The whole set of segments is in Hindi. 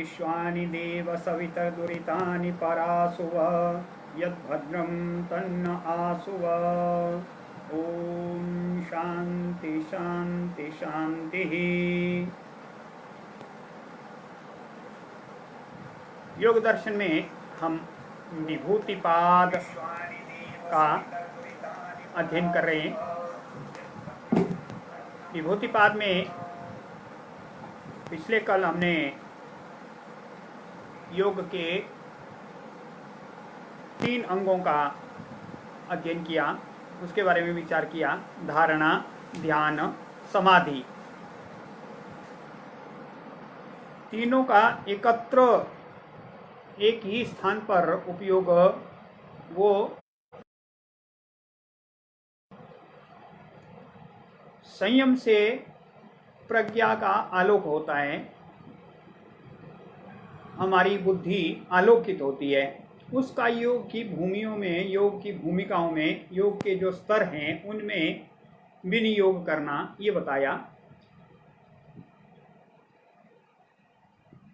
विश्वानि देव सवितर्दुरितानि परासुव यद्भद्रं तन्न आसुव। ओम शांति शांति शांति। योग दर्शन में हम विभूतिपाद का अध्ययन कर रहे हैं। विभूतिपाद में पिछले कल हमने योग के 3 अंगों का अध्ययन किया, उसके बारे में विचार किया। धारणा, ध्यान, समाधि, तीनों का एकत्र एक ही स्थान पर उपयोग वो संयम से प्रज्ञा का आलोक होता है, हमारी बुद्धि आलोकित होती है। उसका योग की भूमियों में, योग की भूमिकाओं में, योग के जो स्तर हैं उनमें विनियोग करना, ये बताया।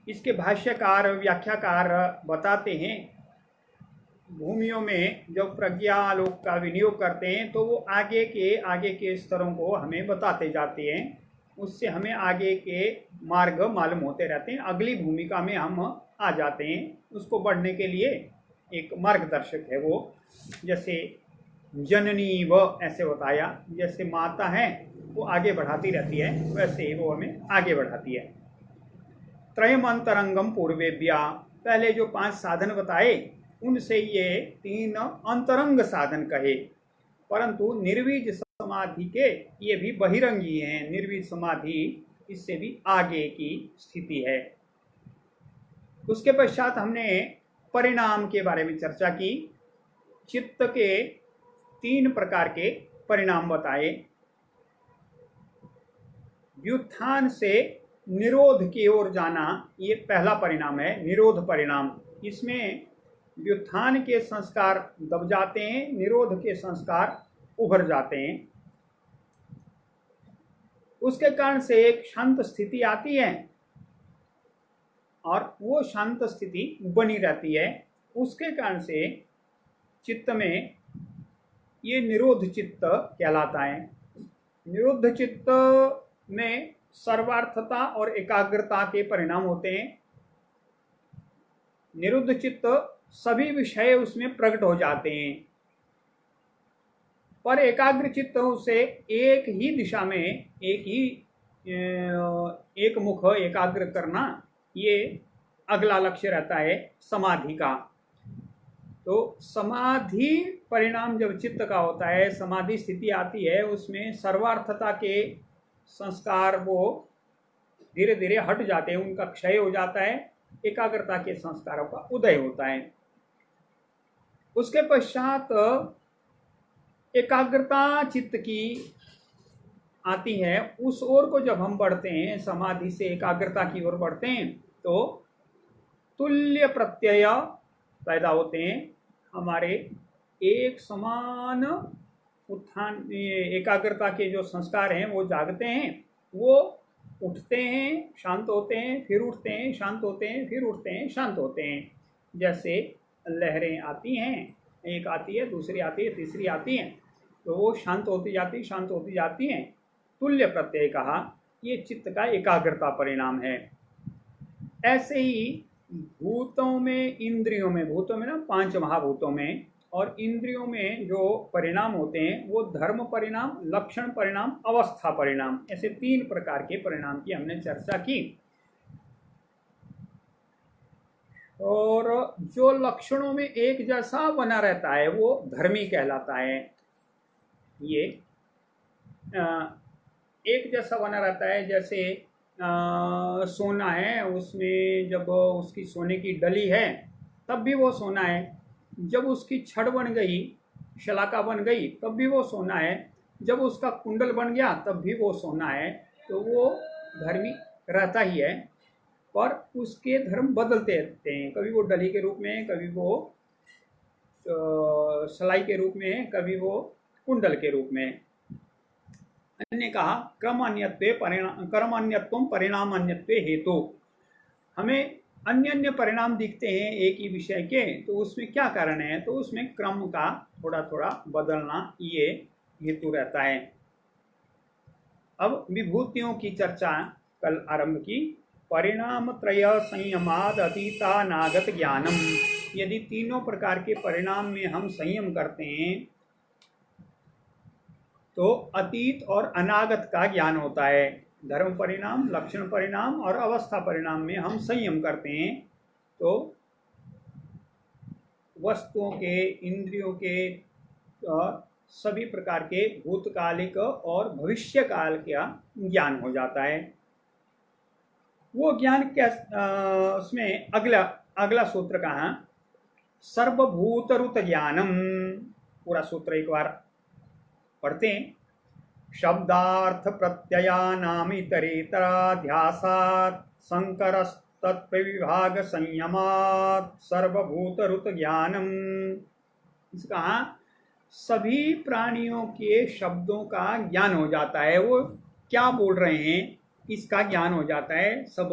इसके भाष्यकार, व्याख्याकार बताते हैं भूमियों में जब प्रज्ञा आलोक का विनियोग करते हैं तो वो आगे के स्तरों को हमें बताते जाते हैं। उससे हमें आगे के मार्ग मालूम होते रहते हैं। अगली भूमिका में हम आ जाते हैं। उसको बढ़ने के लिए एक मार्गदर्शक है वो। जैसे जननी व ऐसे बताया, जैसे माता है वो आगे बढ़ाती रहती है, वैसे वो हमें आगे बढ़ाती है। त्रयम अंतरंगम पूर्वेभ्या, पहले जो 5 साधन बताए उनसे ये 3 अंतरंग साधन कहे, परंतु निर्वीज समाधि के ये भी बहिरंगी हैं। निर्वीज समाधि इससे भी आगे की स्थिति है। उसके पश्चात हमने परिणाम के बारे में चर्चा की। चित्त के 3 प्रकार के परिणाम बताए। व्युत्थान से निरोध की ओर जाना, ये पहला परिणाम है, निरोध परिणाम। इसमें व्युत्थान के संस्कार दब जाते हैं, निरोध के संस्कार उभर जाते हैं। उसके कारण से एक शांत स्थिति आती है और वो शांत स्थिति बनी रहती है। उसके कारण से चित्त में ये निरोध चित्त कहलाता है। निरुद्ध चित्त में सर्वार्थता और एकाग्रता के परिणाम होते हैं। निरुद्ध चित्त सभी विषय उसमें प्रकट हो जाते हैं, पर एकाग्र चित्त उसे एक ही दिशा में, एक मुख एकाग्र करना, ये अगला लक्ष्य रहता है समाधि का। तो समाधि परिणाम जब चित्त का होता है, समाधि स्थिति आती है, उसमें सर्वार्थता के संस्कार वो धीरे धीरे हट जाते हैं, उनका क्षय हो जाता है, एकाग्रता के संस्कारों का उदय होता है। उसके पश्चात एकाग्रता चित्त की आती है। उस ओर को जब हम बढ़ते हैं, समाधि से एकाग्रता की ओर बढ़ते हैं, तो तुल्य प्रत्यय पैदा होते हैं। हमारे एक समान उत्थान, एकाग्रता के जो संस्कार हैं वो जागते हैं, वो उठते हैं, शांत होते हैं, फिर उठते हैं, शांत होते हैं, फिर उठते हैं, शांत होते हैं। जैसे लहरें आती हैं, एक आती है, दूसरी आती है, तीसरी आती हैं, तो वो शांत होती जाती, शांत होती जाती हैं। तुल्य प्रत्यय कहा, ये चित्त का एकाग्रता परिणाम है। ऐसे ही भूतों में, इंद्रियों में, भूतों में ना 5 महाभूतों में और इंद्रियों में जो परिणाम होते हैं वो धर्म परिणाम, लक्षण परिणाम, अवस्था परिणाम, ऐसे 3 प्रकार के परिणाम की हमने चर्चा की। और जो लक्षणों में एक जैसा बना रहता है वो धर्मी कहलाता है। ये एक जैसा बना रहता है, जैसे सोना है, उसमें जब उसकी सोने की डली है तब भी वो सोना है, जब उसकी छड़ बन गई, शलाका बन गई, तब भी वो सोना है, जब उसका कुंडल बन गया तब भी वो सोना है। तो वो धर्मी रहता ही है, पर उसके धर्म बदलते रहते हैं। कभी वो डली के रूप में, कभी वो सलाई के रूप में, कभी वो कुंडल के रूप में। ने कहा कर्मान्यत्व परिणामान्यत्व हेतु। हमें अन्य अन्य परिणाम दिखते हैं एक ही विषय के, तो उसमें क्या कारण है, तो उसमें क्रम का थोड़ा थोड़ा बदलना ये हेतु रहता है। अब विभूतियों की चर्चा कल आरंभ की। परिणाम त्रय संयमाद अतीतानागत ज्ञानम। यदि तीनों प्रकार के परिणाम में हम संयम करते हैं तो अतीत और अनागत का ज्ञान होता है। धर्म परिणाम, लक्षण परिणाम और अवस्था परिणाम में हम संयम करते हैं तो वस्तुओं के, इंद्रियों के और सभी प्रकार के भूतकालिक और भविष्य काल का ज्ञान हो जाता है। वो ज्ञान क्या, उसमें अगला अगला सूत्र कहा, सर्वभूतरुत ज्ञानम। पूरा सूत्र एक बार पढ़ते हैं। शब्दार्थ प्रत्ययानाम इतरेतराध्यासात् संकरस्तत्प्रविभाग संयमात् सर्वभूतरुत ज्ञानम। इसका सभी प्राणियों के शब्दों का ज्ञान हो जाता है, वो क्या बोल रहे हैं इसका ज्ञान हो जाता है। सब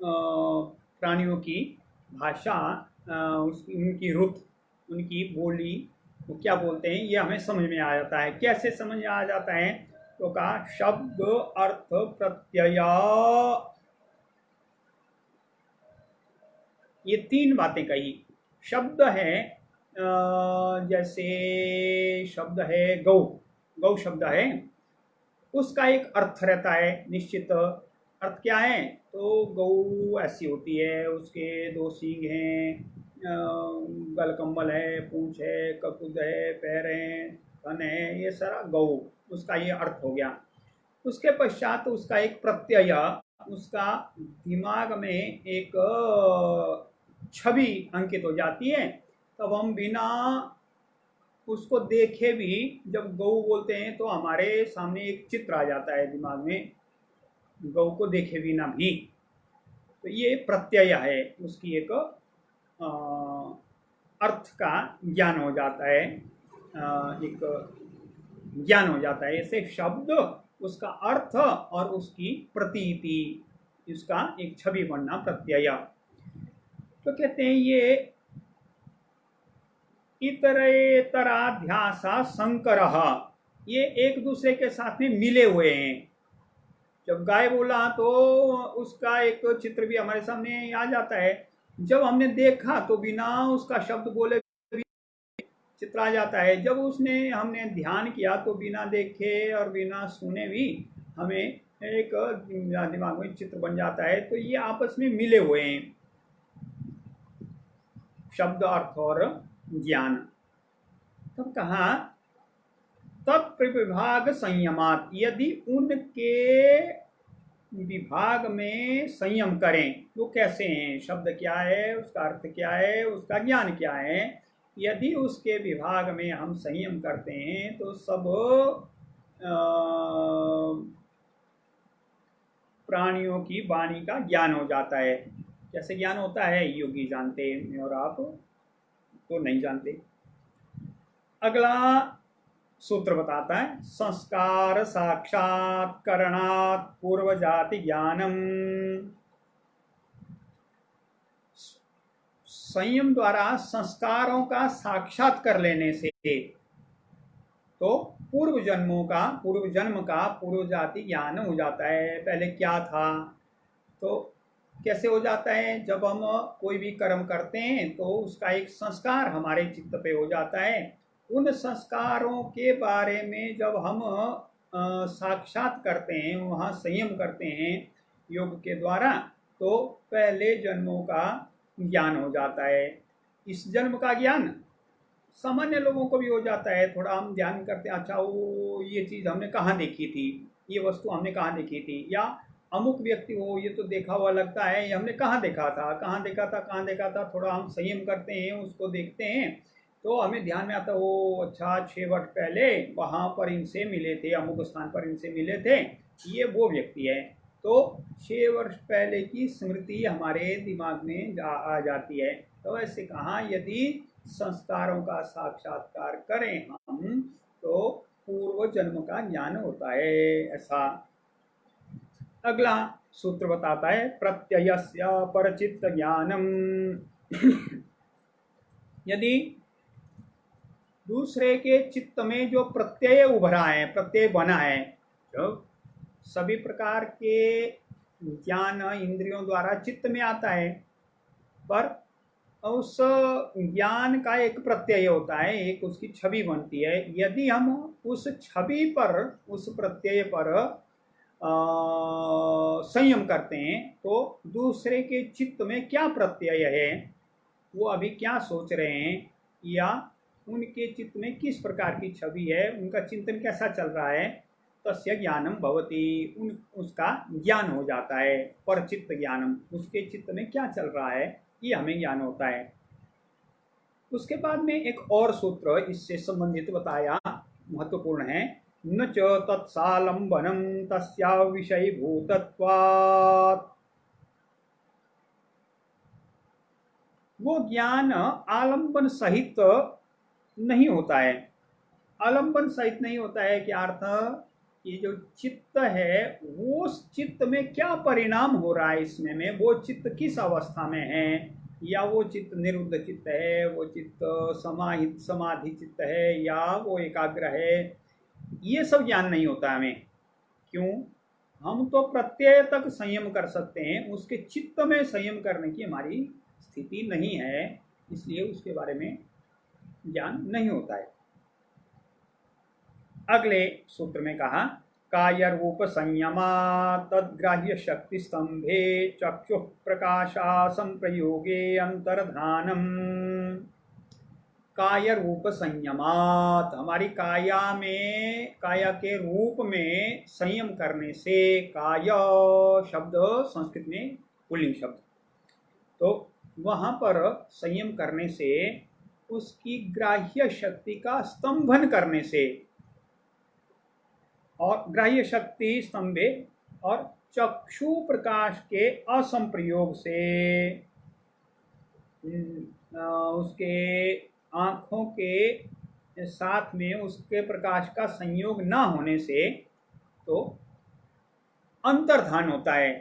प्राणियों की भाषा, उनकी रुत, उनकी बोली, वो क्या बोलते हैं ये हमें समझ में आ जाता है। कैसे समझ में आ जाता है, तो कहा शब्द अर्थ प्रत्यय, ये तीन बातें कही। शब्द है, जैसे शब्द है गौ, गौ शब्द है, उसका एक अर्थ रहता है निश्चित। अर्थ क्या है, तो गौ ऐसी होती है, उसके दो सींग हैं, गलकम्बल है, पूंछ है, ककुद है, पैर हैं, थन है, ये सारा गौ, उसका ये अर्थ हो गया। उसके पश्चात उसका एक प्रत्यय, उसका दिमाग में एक छवि अंकित हो जाती है। तब हम बिना उसको देखे भी जब गौ बोलते हैं तो हमारे सामने एक चित्र आ जाता है दिमाग में, गौ को देखे बिना भी। तो ये प्रत्यय है, उसकी एक अर्थ का ज्ञान हो जाता है, एक ज्ञान हो जाता है। ऐसे शब्द, उसका अर्थ और उसकी प्रतीति, इसका एक छवि बनना प्रत्यय। तो कहते हैं ये इतरेतराध्यासा संकरः, ये एक दूसरे के साथ में मिले हुए हैं। जब गाय बोला तो उसका एक चित्र भी हमारे सामने आ जाता है। जब हमने देखा तो बिना उसका शब्द बोले भी चित्र आ जाता है। जब हमने ध्यान किया तो बिना देखे और बिना सुने भी हमें एक दिमाग में चित्र बन जाता है। तो ये आपस में मिले हुए हैं, शब्द, अर्थ और ज्ञान। तब कहा तत्प्रविभाग संयमात, यदि उनके विभाग में संयम करें। वो कैसे हैं, शब्द क्या है, उसका अर्थ क्या है, उसका ज्ञान क्या है, यदि उसके विभाग में हम संयम करते हैं तो सब प्राणियों की वाणी का ज्ञान हो जाता है। कैसे ज्ञान होता है, योगी जानते हैं और आप तो नहीं जानते। अगला सूत्र बताता है, संस्कार साक्षात्करणात् पूर्व जाति ज्ञानम। संयम द्वारा संस्कारों का साक्षात कर लेने से तो पूर्व जन्म का पूर्व जाति ज्ञान हो जाता है। पहले क्या था, तो कैसे हो जाता है, जब हम कोई भी कर्म करते हैं तो उसका एक संस्कार हमारे चित्त पे हो जाता है। उन संस्कारों के बारे में जब हम साक्षात करते हैं, वहाँ संयम करते हैं योग के द्वारा, तो पहले जन्मों का ज्ञान हो जाता है। इस जन्म का ज्ञान सामान्य लोगों को भी हो जाता है। थोड़ा हम ध्यान करते हैं, अच्छा वो ये चीज़ हमने कहाँ देखी थी, ये वस्तु हमने कहाँ देखी थी, या अमुक व्यक्ति हो ये तो देखा हुआ लगता है, ये हमने कहाँ देखा था। थोड़ा हम संयम करते हैं, उसको देखते हैं तो हमें ध्यान में आता है, वो अच्छा 6 वर्ष पहले वहाँ पर इनसे मिले थे, अमुक स्थान पर इनसे मिले थे, ये वो व्यक्ति है। तो 6 वर्ष पहले की स्मृति हमारे दिमाग में आ जाती है। तो ऐसे कहा, यदि संस्कारों का साक्षात्कार करें हम तो पूर्व जन्म का ज्ञान होता है। ऐसा अगला सूत्र बताता है प्रत्ययस्य परचित्त ज्ञानम। यदि दूसरे के चित्त में जो प्रत्यय उभरा है, प्रत्यय बना है, जो सभी प्रकार के ज्ञान इंद्रियों द्वारा चित्त में आता है, पर उस ज्ञान का एक प्रत्यय होता है, एक उसकी छवि बनती है। यदि हम उस छवि पर, उस प्रत्यय पर संयम करते हैं तो दूसरे के चित्त में क्या प्रत्यय है, वो अभी क्या सोच रहे हैं, या उनके चित्त में किस प्रकार की छवि है, उनका चिंतन कैसा चल रहा है, तस्य ज्ञानम भवति, उसका ज्ञान हो जाता है। परचित्त ज्ञानम, उसके चित्त में क्या चल रहा है ये हमें ज्ञान होता है। उसके बाद में एक और सूत्र इससे संबंधित बताया, महत्वपूर्ण है। न च तत्सालंबनम तस्या विषयीभूतत्वात्, वो ज्ञान आलंबन सहित नहीं होता है। आलंबन सहित नहीं होता है, क्या अर्थ? ये जो चित्त है वो चित्त में क्या परिणाम हो रहा है, इसमें में वो चित्त किस अवस्था में है, या वो चित्त निरुद्ध चित्त है, वो चित्त समाहित समाधि चित्त है, या वो एकाग्र है, ये सब ज्ञान नहीं होता हमें। क्यों? हम तो प्रत्यय तक संयम कर सकते हैं, उसके चित्त में संयम करने की हमारी स्थिति नहीं है, इसलिए उसके बारे में ज्ञान नहीं होता है। अगले सूत्र में कहा काय रूप संयमा तद्ग्राह्य शक्ति स्तंभे चक्षु प्रकाशा संप्रयोगे अंतर्धानम। काय रूप संयमात, हमारी काया में, काया के रूप में संयम करने से, काय शब्द संस्कृत में पुल्लिंग शब्द, तो वहां पर संयम करने से, उसकी ग्राह्य शक्ति का स्तंभन करने से, और ग्राह्य शक्ति स्तंभे और चक्षु प्रकाश के असंप्रयोग से, उसके आँखों के साथ में उसके प्रकाश का संयोग ना होने से, तो अंतर्धान होता है।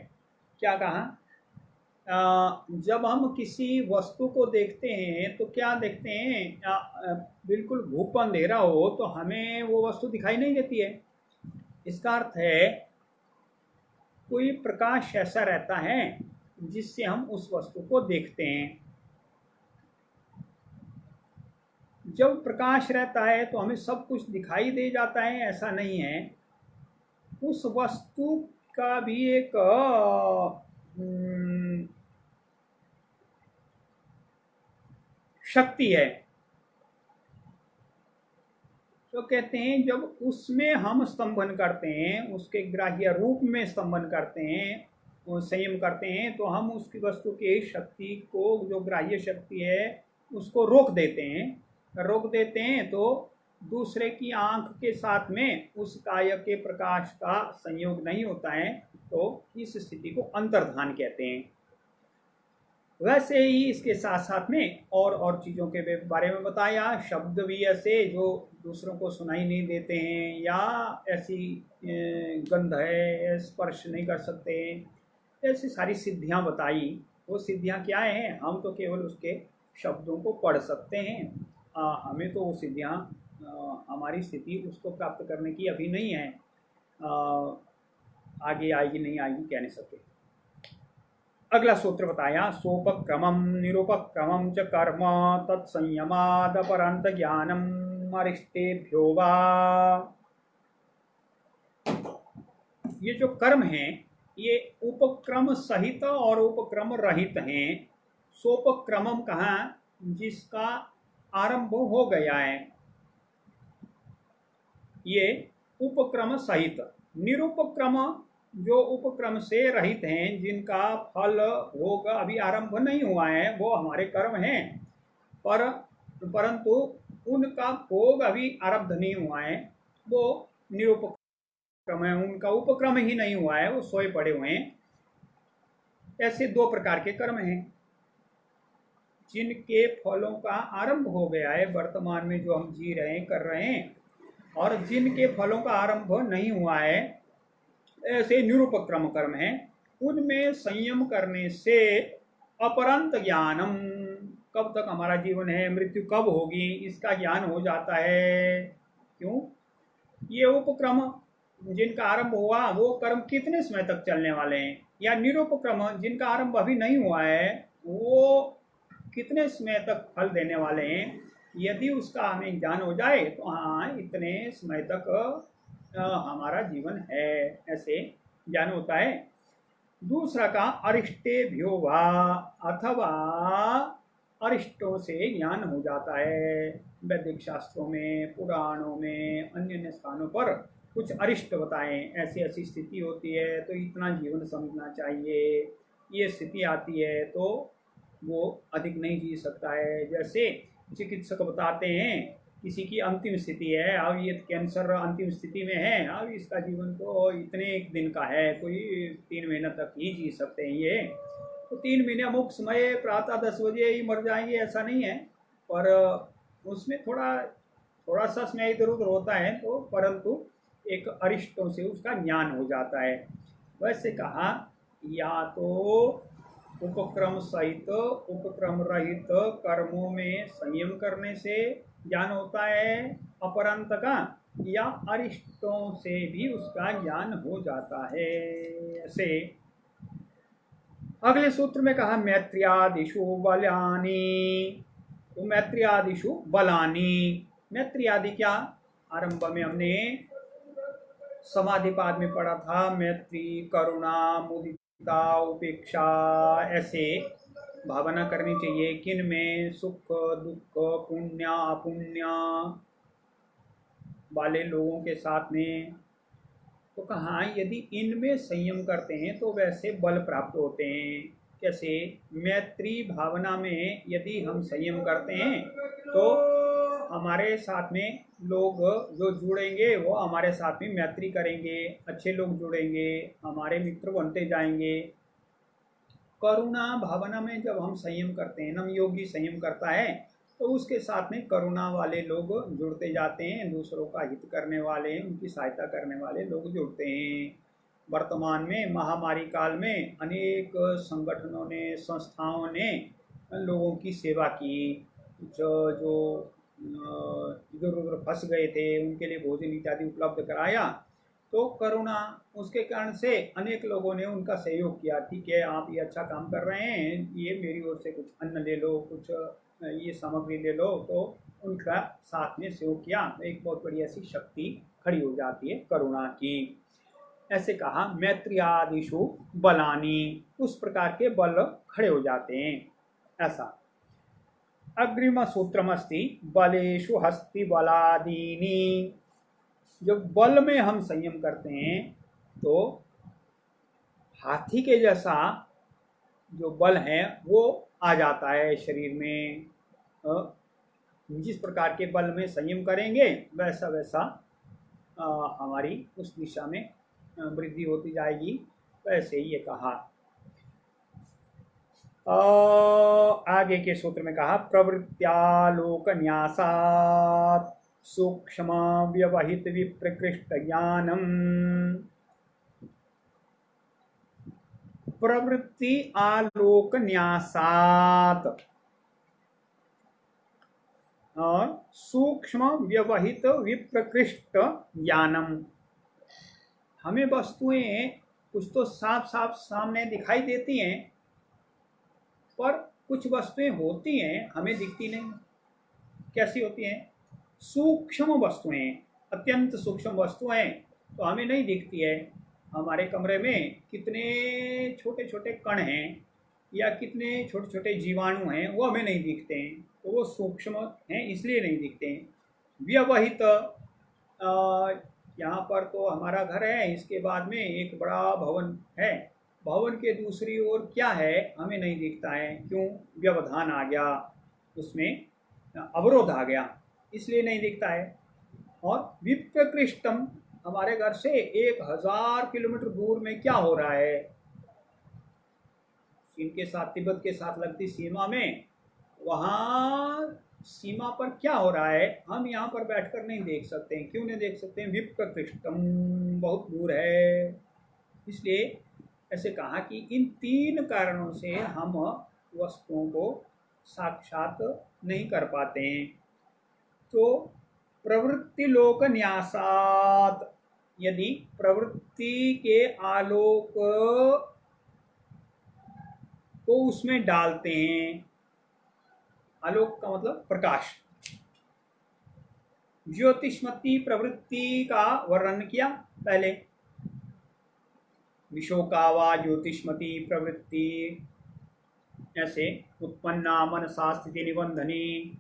क्या कहा? जब हम किसी वस्तु को देखते हैं तो क्या देखते हैं? बिल्कुल धूप अंधेरा हो तो हमें वो वस्तु दिखाई नहीं देती है। इसका अर्थ है कोई प्रकाश ऐसा रहता है जिससे हम उस वस्तु को देखते हैं। जब प्रकाश रहता है तो हमें सब कुछ दिखाई दे जाता है, ऐसा नहीं है। उस वस्तु का भी एक शक्ति है। तो कहते हैं जब उसमें हम स्तंभन करते हैं, उसके ग्राह्य रूप में स्तंभन करते हैं, संयम करते हैं, तो हम उसकी वस्तु की शक्ति को, जो ग्राह्य शक्ति है, उसको रोक देते हैं। तो दूसरे की आंख के साथ में उस काय के प्रकाश का संयोग नहीं होता है, तो इस स्थिति को अंतर्धान कहते हैं। वैसे ही इसके साथ साथ में और चीज़ों के बारे में बताया। शब्द भी ऐसे जो दूसरों को सुनाई नहीं देते हैं, या ऐसी गंध है, स्पर्श नहीं कर सकते, ऐसी सारी सिद्धियां बताई। वो सिद्धियां क्या हैं? हम तो केवल उसके शब्दों को पढ़ सकते हैं, हमें तो वो सिद्धियां, हमारी स्थिति उसको प्राप्त करने की अभी नहीं है। आगे आएगी नहीं आएगी कह नहीं सकते। अगला सूत्र बताया सोपक्रमम निरुपक्रमम च कर्म तत्संयमादपरंत ज्ञानम अरिष्टेभ्यो वा। ये जो कर्म हैं ये उपक्रम सहित और उपक्रम रहित हैं। सोपक्रमम कहा जिसका आरंभ हो गया है, ये उपक्रम सहित। निरुपक्रम जो उपक्रम से रहित हैं, जिनका फल भोग अभी आरंभ नहीं हुआ है, वो हमारे कर्म हैं, परंतु उनका भोग अभी आरंभ नहीं हुआ है, वो निरुपक्रम है, उनका उपक्रम ही नहीं हुआ है, वो सोए पड़े हुए हैं। ऐसे दो प्रकार के कर्म हैं। जिनके फलों का आरंभ हो गया है, वर्तमान में जो हम जी रहे हैं, कर रहे हैं, और जिनके फलों का आरंभ नहीं हुआ है, ऐसे निरुपक्रम कर्म है। उनमें संयम करने से अपरंत ज्ञानम, कब तक हमारा जीवन है, मृत्यु कब होगी, इसका ज्ञान हो जाता है। क्यों? ये उपक्रम जिनका आरंभ हुआ वो कर्म कितने समय तक चलने वाले हैं, या निरुपक्रम जिनका आरंभ अभी नहीं हुआ है वो कितने समय तक फल देने वाले हैं। यदि उसका हमें ज्ञान हो जाए तो हाँ, इतने समय तक हमारा जीवन है, ऐसे ज्ञान होता है। दूसरा का अरिष्टेभ्यो वा, अथवा अरिष्टों से ज्ञान हो जाता है। वैदिक शास्त्रों में, पुराणों में, अन्य अन्य स्थानों पर कुछ अरिष्ट बताएं, ऐसी ऐसी स्थिति होती है तो इतना जीवन समझना चाहिए, ये स्थिति आती है तो वो अधिक नहीं जी सकता है। जैसे चिकित्सक बताते हैं किसी की अंतिम स्थिति है, अब ये कैंसर अंतिम स्थिति में है, अब इसका जीवन तो इतने एक दिन का है, कोई 3 महीना तक ही जी सकते हैं ये, तो 3 महीने अमुक समय प्रातः 10 बजे ही मर जाएंगे, ऐसा नहीं है। पर उसमें थोड़ा थोड़ा सा समय इधर उधर होता है, तो परंतु एक अरिष्टों से उसका ज्ञान हो जाता है। वैसे कहा, या तो उपक्रम सहित उपक्रम रहित कर्मों में संयम करने से ज्ञान होता है अपरंत का, या अरिष्टों से भी उसका ज्ञान हो जाता है। ऐसे अगले सूत्र में कहा मैत्रियादिषु बलानि, तो मैत्रियादिषु बलानि, मैत्रियादि क्या, आरंभ में हमने समाधिपाद में पढ़ा था, मैत्री, करुणा, मुदिता, उपेक्षा, ऐसे भावना करनी चाहिए। किन में? सुख दुख, पुण्य अपुण्य वाले लोगों के साथ में। तो कहा यदि इनमें संयम करते हैं तो वैसे बल प्राप्त होते हैं। कैसे? मैत्री भावना में यदि हम संयम करते हैं तो हमारे साथ में लोग जो जुड़ेंगे वो हमारे साथ में मैत्री करेंगे, अच्छे लोग जुड़ेंगे, हमारे मित्र बनते जाएंगे। करुणा भावना में जब हम संयम करते हैं, नम योगी संयम करता है तो उसके साथ में करुणा वाले लोग जुड़ते जाते हैं, दूसरों का हित करने वाले, उनकी सहायता करने वाले लोग जुड़ते हैं। वर्तमान में महामारी काल में अनेक संगठनों ने, संस्थाओं ने लोगों की सेवा की, जो इधर उधर फंस गए थे उनके लिए भोजन इत्यादि उपलब्ध कराया। तो करुणा, उसके कारण से अनेक लोगों ने उनका सहयोग किया, ठीक है आप ये अच्छा काम कर रहे हैं, ये मेरी ओर से कुछ अन्न ले लो, कुछ ये सामग्री ले लो, तो उनका साथ में सहयोग किया। एक बहुत बड़ी ऐसी शक्ति खड़ी हो जाती है करुणा की। ऐसे कहा मैत्रियादिषु बलानि, उस प्रकार के बल खड़े हो जाते हैं। ऐसा अग्रिम सूत्रमस्ति बलेषु हस्ति बलादीनि, जब बल में हम संयम करते हैं तो हाथी के जैसा जो बल है वो आ जाता है शरीर में। जिस प्रकार के बल में संयम करेंगे वैसा वैसा हमारी उस दिशा में वृद्धि होती जाएगी। वैसे ही ये कहा। आगे के सूत्र में कहा प्रवृत्त्यालोक न्यासात् सूक्ष्म व्यवहित विप्रकृष्ट ज्ञानम, प्रवृत्ति आलोक न्यासात् और सूक्ष्म व्यवहित विप्रकृष्ट ज्ञानम। हमें वस्तुएं कुछ तो साफ साफ सामने दिखाई देती हैं, पर कुछ वस्तुएं होती हैं हमें दिखती नहीं। कैसी होती हैं? सूक्ष्म वस्तुएं, अत्यंत सूक्ष्म वस्तुएं तो हमें नहीं दिखती है। हमारे कमरे में कितने छोटे छोटे कण हैं या कितने छोटे छोटे जीवाणु हैं वो हमें नहीं दिखते हैं, तो वो सूक्ष्म हैं इसलिए नहीं दिखते हैं। व्यवहित, यहाँ पर तो हमारा घर है, इसके बाद में एक बड़ा भवन है, भवन के दूसरी ओर क्या है हमें नहीं दिखता है। क्यों? व्यवधान आ गया, उसमें अवरोध आ गया, इसलिए नहीं दिखता है। और विप्रकृष्टम, हमारे घर से 1000 किलोमीटर दूर में क्या हो रहा है, चीन के साथ, तिब्बत के साथ लगती सीमा में, वहाँ सीमा पर क्या हो रहा है हम यहाँ पर बैठकर नहीं देख सकते हैं। क्यों नहीं देख सकते हैं? विप्रकृष्टम, बहुत दूर है। इसलिए ऐसे कहा कि इन तीन कारणों से हम वस्तुओं को साक्षात नहीं कर पाते हैं। तो प्रवृत्ति लोक न्यासात, यदि प्रवृत्ति के आलोक को उसमें डालते हैं, आलोक का मतलब प्रकाश, ज्योतिष्मती प्रवृत्ति का वर्णन किया पहले, विशोका वा ज्योतिष्मती प्रवृत्ति, ऐसे उत्पन्ना मनसा स्थिति निबंधनी,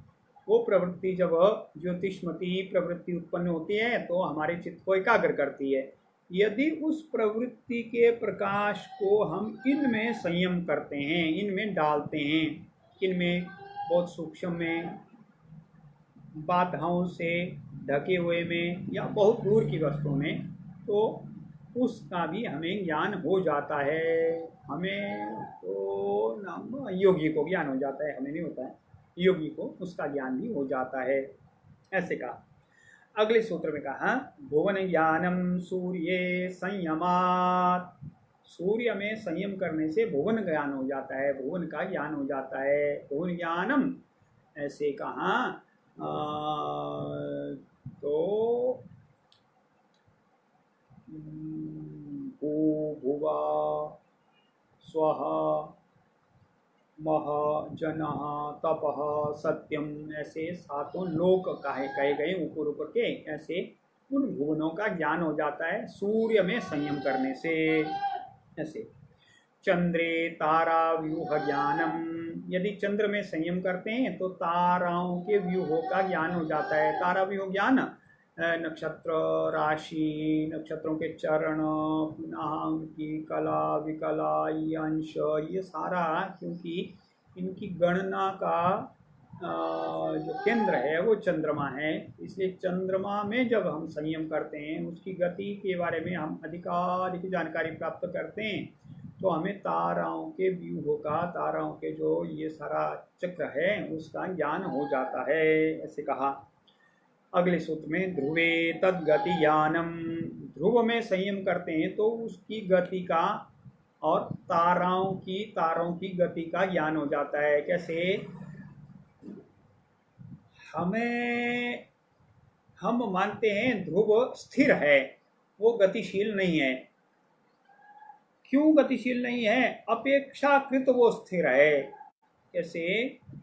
वो प्रवृत्ति जब ज्योतिष्मती प्रवृत्ति उत्पन्न होती है तो हमारे चित्त को एकाग्र करती है। यदि उस प्रवृत्ति के प्रकाश को हम इनमें संयम करते हैं, इनमें डालते हैं, इनमें बहुत सूक्ष्म में, बाधाओं से ढके हुए में, या बहुत दूर की वस्तुओं में, तो उसका भी हमें ज्ञान हो जाता है। हमें तो नाम योगी को ज्ञान हो जाता है, हमें नहीं होता है, योगी को उसका ज्ञान भी हो जाता है। ऐसे कहा। अगले सूत्र में कहा भुवन ज्ञानम सूर्य संयमात, सूर्य में संयम करने से भुवन ज्ञान हो जाता है, भुवन का ज्ञान हो जाता है। भुवन ज्ञानम ऐसे कहा तो भू भुवा स्वः मह जनः तपः सत्यम, ऐसे सातों लोक कहे गए ऊपर ऊपर के, ऐसे उन भुवनों का ज्ञान हो जाता है सूर्य में संयम करने से। ऐसे चंद्रे तारा व्यूह ज्ञानम, यदि चंद्र में संयम करते हैं तो ताराओं के व्यूहों का ज्ञान हो जाता है। तारा व्यूह ज्ञान, नक्षत्र राशि, नक्षत्रों के चरण, पुनः उनकी कला विकला, ये अंश, ये सारा, क्योंकि इनकी गणना का जो केंद्र है वो चंद्रमा है, इसलिए चंद्रमा में जब हम संयम करते हैं, उसकी गति के बारे में हम अधिकाधिक जानकारी प्राप्त करते हैं, तो हमें ताराओं के व्यूहों का, ताराओं के जो ये सारा चक्र है उसका ज्ञान हो जाता है। ऐसे कहा। अगले सूत्र में ध्रुवे तद गति ज्ञानम, ध्रुव में संयम करते हैं तो उसकी गति का और तारों की गति का ज्ञान हो जाता है। कैसे? हम मानते हैं ध्रुव स्थिर है, वो गतिशील नहीं है। क्यों गतिशील नहीं है? अपेक्षाकृत वो स्थिर है। कैसे?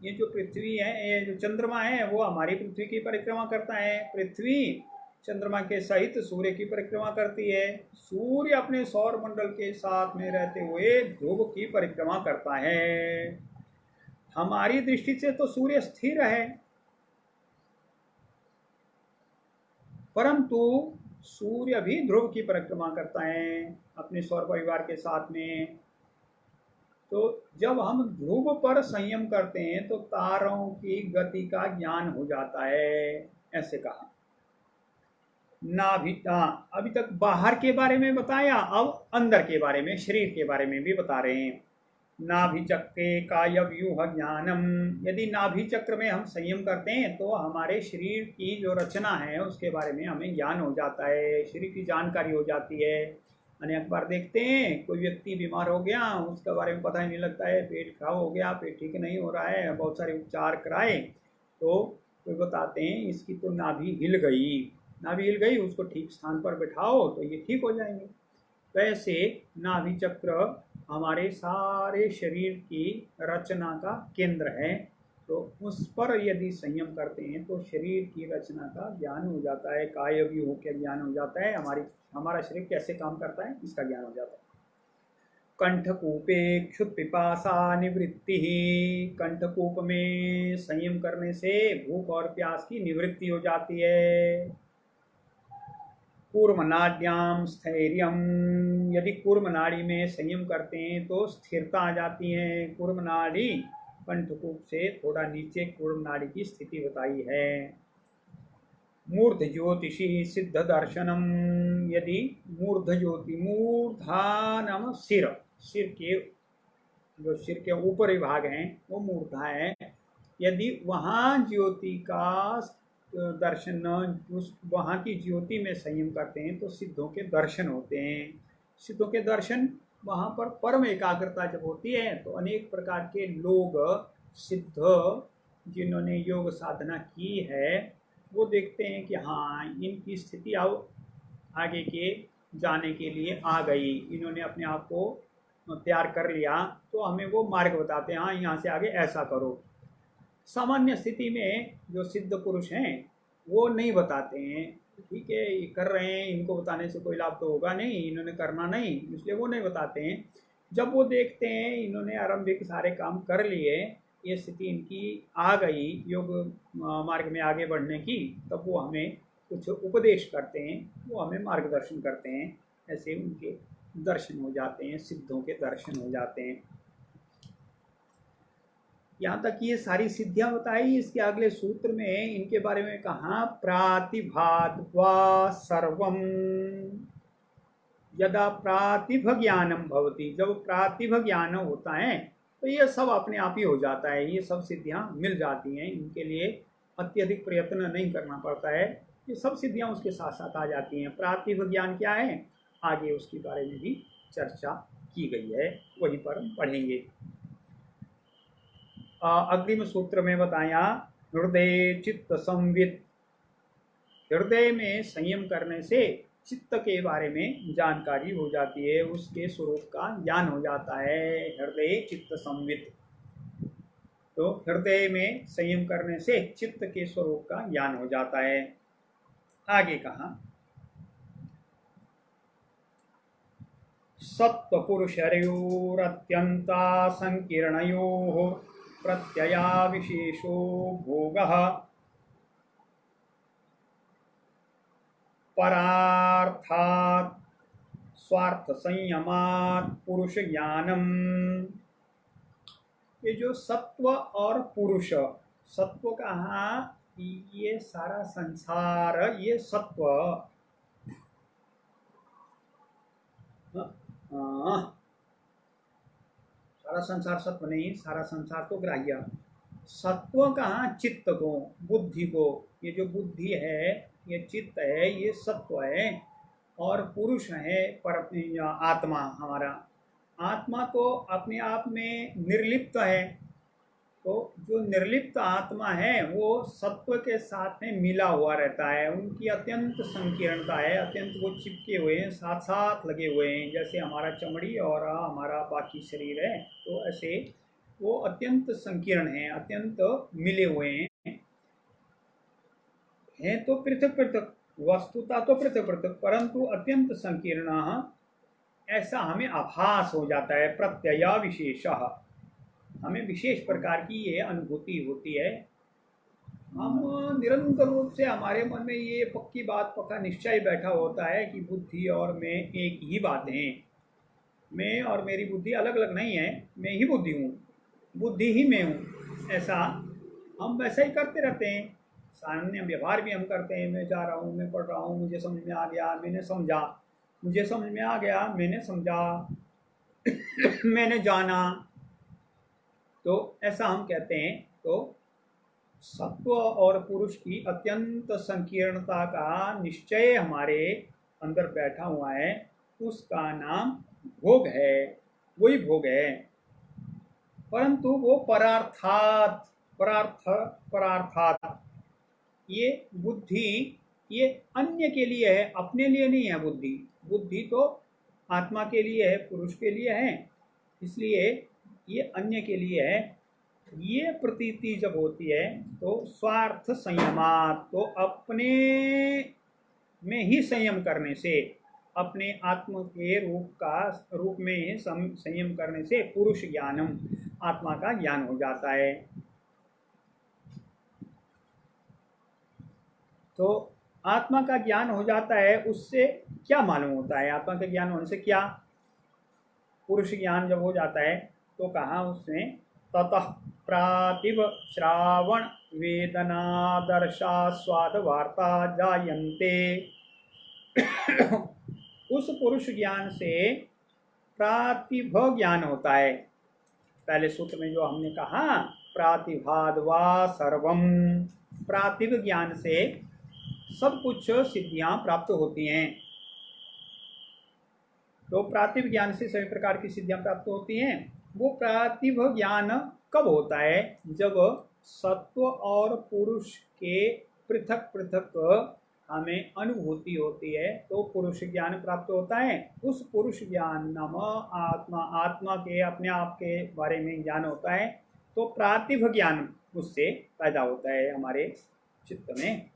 ये जो पृथ्वी है, ये जो चंद्रमा है, वो हमारी पृथ्वी की परिक्रमा करता है। पृथ्वी चंद्रमा के सहित सूर्य की परिक्रमा करती है। सूर्य अपने सौर मंडल के साथ में रहते हुए ध्रुव की परिक्रमा करता है। हमारी दृष्टि से तो सूर्य स्थिर है, परंतु सूर्य भी ध्रुव की परिक्रमा करता है अपने सौर परिवार के साथ में। तो जब हम ध्रुव पर संयम करते हैं तो तारों की गति का ज्ञान हो जाता है। ऐसे कहा। अभी तक बाहर के बारे में बताया, अब अंदर के बारे में, शरीर के बारे में भी बता रहे हैं। नाभि चक्रे काय व्यूह ज्ञानम, यदि नाभि चक्र में हम संयम करते हैं तो हमारे शरीर की जो रचना है उसके बारे में हमें ज्ञान हो जाता है, शरीर की जानकारी हो जाती है। अनेक बार देखते हैं कोई व्यक्ति बीमार हो गया, उसके बारे में पता ही नहीं लगता है, पेट खराब हो गया, पेट ठीक नहीं हो रहा है, बहुत सारे उपचार कराए तो कोई बताते हैं इसकी तो नाभि हिल गई, उसको ठीक स्थान पर बिठाओ तो ये ठीक हो जाएंगे। वैसे नाभि चक्र हमारे सारे शरीर की रचना का केंद्र है, तो उस पर यदि संयम करते हैं तो शरीर की रचना का ज्ञान हो जाता है, काय व्यूह का ज्ञान हो जाता है, हमारा शरीर कैसे काम करता है इसका ज्ञान हो जाता है। कंठकूपे क्षुत पिपासा निवृत्ति ही, कंठकूप में संयम करने से भूख और प्यास की निवृत्ति हो जाती है। कूर्मनाड्याम स्थैर्यम, यदि कूर्मनाड़ी में संयम करते हैं तो स्थिरता आ जाती है। कूर्मनाड़ी कंठकूप से थोड़ा नीचे कूर्मनाड़ी की स्थिति बताई है। मूर्ध ज्योतिषी सिद्ध दर्शनम, यदि मूर्ध ज्योति, मूर्धा नाम सिर के जो सिर के ऊपरी भाग हैं वो मूर्धा है, यदि वहाँ ज्योति का दर्शन, उस वहाँ की ज्योति में संयम करते हैं तो सिद्धों के दर्शन होते हैं। सिद्धों के दर्शन वहाँ पर परम एकाग्रता जब होती है तो अनेक प्रकार के लोग सिद्ध जिन्होंने योग साधना की है वो देखते हैं कि हाँ इनकी स्थिति अब आगे के जाने के लिए आ गई, इन्होंने अपने आप को तैयार कर लिया, तो हमें वो मार्ग बताते हैं, हाँ यहाँ से आगे ऐसा करो। सामान्य स्थिति में जो सिद्ध पुरुष हैं वो नहीं बताते हैं, ठीक है ये कर रहे हैं, इनको बताने से कोई लाभ तो होगा नहीं, इन्होंने करना नहीं, इसलिए वो नहीं बताते हैं। जब वो देखते हैं इन्होंने आरंभिक सारे काम कर लिए, ये स्थिति इनकी आ गई योग मार्ग में आगे बढ़ने की, तब वो हमें कुछ उपदेश करते हैं, वो हमें मार्गदर्शन करते हैं, ऐसे उनके दर्शन हो जाते हैं, सिद्धों के दर्शन हो जाते हैं। यहाँ तक ये सारी सिद्धियां बताई। इसके अगले सूत्र में इनके बारे में कहा प्रातिभात वा सर्वम यदा प्रातिभ ज्ञानम भवति, जब प्रातिभ ज्ञान होता है तो ये सब अपने आप ही हो जाता है, ये सब सिद्धियां मिल जाती हैं, इनके लिए अत्यधिक प्रयत्न नहीं करना पड़ता है, ये सब सिद्धियां उसके साथ साथ आ जाती हैं। प्रातिभ ज्ञान क्या है आगे उसके बारे में भी चर्चा की गई है, वहीं पर हम पढ़ेंगे। अग्रिम सूत्र में बताया हृदय चित्त संवित, हृदय में संयम करने से चित्त के बारे में जानकारी हो जाती है, उसके स्वरूप का ज्ञान हो जाता है, हृदय चित्त संवित। तो हृदय में संयम करने से चित्त के स्वरूप का ज्ञान हो जाता है। आगे कहा सत्व पुरुषयोरत्यंता संकीर्णयोः प्रत्यया विशेषो भोगः परार्थात् स्वार्थ संयमात् पुरुष ज्ञानम। ये जो सत्व और पुरुष, सत्व कहा ये सारा संसार, ये सत्व, सारा संसार सत्व नहीं, सारा संसार तो ग्राह्य। सत्व कहा चित्त को, बुद्धि को, ये जो बुद्धि है ये चित्त है, ये सत्व है, और पुरुष है पर आत्मा, हमारा आत्मा तो अपने आप में निर्लिप्त है, तो जो निर्लिप्त आत्मा है वो सत्व के साथ में मिला हुआ रहता है, उनकी अत्यंत संकीर्णता है, अत्यंत वो चिपके हुए हैं, साथ साथ लगे हुए हैं, जैसे हमारा चमड़ी और हमारा बाकी शरीर है, तो ऐसे वो अत्यंत संकीर्ण है, अत्यंत मिले हुए हैं तो पृथक पृथक, वस्तुता तो पृथक पृथक परंतु अत्यंत संकीर्ण, ऐसा हमें आभास हो जाता है। प्रत्यया विशेषः, हमें विशेष प्रकार की ये अनुभूति होती है। हम निरंतर रूप से हमारे मन में ये पक्की बात, पक्का निश्चय बैठा होता है कि बुद्धि और मैं एक ही बात हैं, मैं और मेरी बुद्धि अलग अलग नहीं है, मैं ही बुद्धि हूँ, बुद्धि ही मैं हूँ, ऐसा हम वैसा ही करते रहते हैं। सामान्य व्यवहार भी हम करते हैं, मैं जा रहा हूँ, मैं पढ़ रहा हूँ, मुझे समझ में आ गया, मैंने समझा, मुझे समझ में आ गया, मैंने समझा मैंने जाना, तो ऐसा हम कहते हैं। तो सत्व और पुरुष की अत्यंत संकीर्णता का निश्चय हमारे अंदर बैठा हुआ है, उसका नाम भोग है, वही भोग है, परंतु वो परार्थात, परार्थात, ये बुद्धि ये अन्य के लिए है, अपने लिए नहीं है। बुद्धि, बुद्धि तो आत्मा के लिए है, पुरुष के लिए है, इसलिए ये अन्य के लिए है। ये प्रतीति जब होती है तो स्वार्थ संयमात, तो अपने में ही संयम करने से, अपने आत्म के रूप में संयम करने से पुरुष ज्ञानम, आत्मा का ज्ञान हो जाता है। तो आत्मा का ज्ञान हो जाता है, उससे क्या मालूम होता है, आत्मा के ज्ञान होने से क्या, पुरुष ज्ञान जब हो जाता है तो कहा उसने ततः प्रातिभ श्रावण वेदना दर्शास्वाद वार्ता जायन्ते उस पुरुष ज्ञान से प्रातिभ ज्ञान होता है। पहले सूत्र में जो हमने कहा प्रातिभाद वा सर्वम, प्रातिभ ज्ञान से सब कुछ सिद्धियां प्राप्त होती हैं। तो प्रातिभ ज्ञान से सभी प्रकार की सिद्धियां प्राप्त होती हैं। वो प्रातिभ ज्ञान कब होता है? जब सत्व और पुरुष के पृथक पृथक हमें अनुभूति होती है तो पुरुष ज्ञान प्राप्त होता है। उस पुरुष ज्ञान नाम आत्मा के अपने आप के बारे में ज्ञान होता है, तो प्रातिभ ज्ञान उससे पैदा होता है हमारे चित्त में।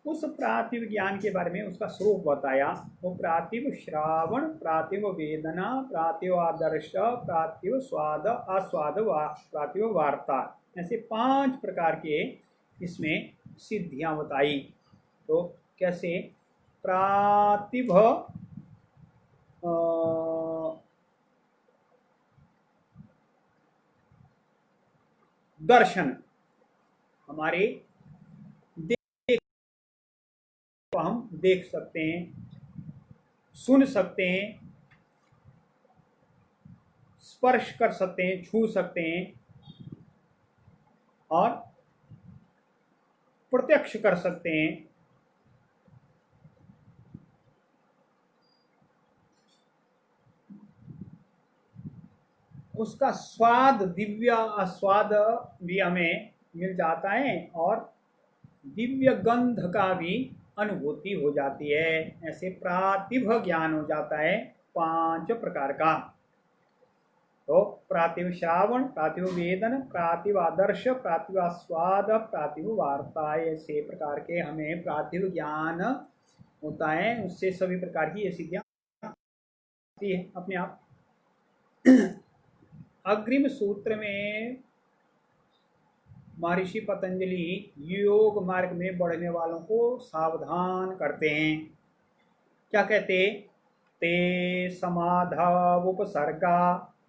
उस प्रातिभ ज्ञान के बारे में उसका स्वरूप बताया। वो प्रातिभ श्रावण, प्रातिभ वेदना, प्रातिभ आदर्श, प्रातिभ स्वाद, आस्वाद, प्रातिभ वार्ता, ऐसे 5 प्रकार के इसमें सिद्धियां बताई। तो कैसे? प्रातिभ दर्शन, हमारे को हम देख सकते हैं, सुन सकते हैं, स्पर्श कर सकते हैं, छू सकते हैं और प्रत्यक्ष कर सकते हैं। उसका स्वाद, दिव्य स्वाद भी हमें मिल जाता है और दिव्य गंध का भी अनुभूति हो जाती है। ऐसे प्रातिभ ज्ञान हो जाता है 5 प्रकार का। तो प्रातिभ श्रावण, प्रातिभ वेदन, प्रातिभ आदर्श, प्रातिभ आस्वाद, प्रातिभ वार्ता, ऐसे प्रकार के हमें प्रातिभ ज्ञान होता है। उससे सभी प्रकार की ये सिद्धियां आती है अपने आप। अग्रिम सूत्र में महर्षि पतंजलि योग मार्ग में बढ़ने वालों को सावधान करते हैं। क्या कहते? ते समाधावुपसर्गा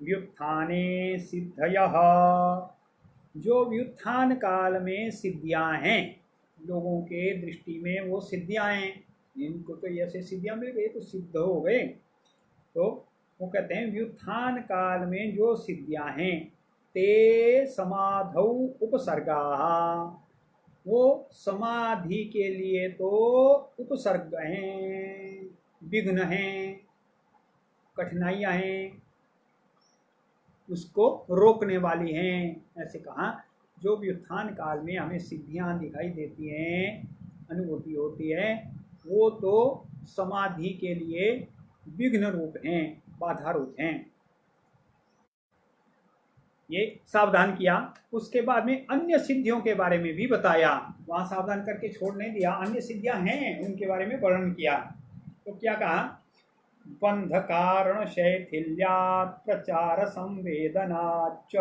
व्युत्थाने सिद्धयः। जो व्युत्थान काल में सिद्धियां हैं, लोगों के दृष्टि में वो सिद्धियां हैं, इनको तो ऐसे सिद्धियां मिल गई तो सिद्ध हो गए। तो वो कहते हैं व्युत्थान काल में जो सिद्धियां हैं, ते समाधौ उपसर्गा, वो समाधि के लिए तो उपसर्ग हैं, विघ्न हैं, कठिनाइयां हैं, उसको रोकने वाली हैं। ऐसे कहा जो व्युत्थान काल में हमें सिद्धियां दिखाई देती हैं, अनुभूति होती है, वो तो समाधि के लिए विघ्न रूप हैं, बाधा रूप हैं। ये सावधान किया। उसके बाद में अन्य सिद्धियों के बारे में भी बताया, वहां सावधान करके छोड़ नहीं दिया। अन्य सिद्धियां हैं, उनके बारे में वर्णन किया। तो क्या कहा? बंध कारण शैथिल्यात् प्रचार संवेदनाच्च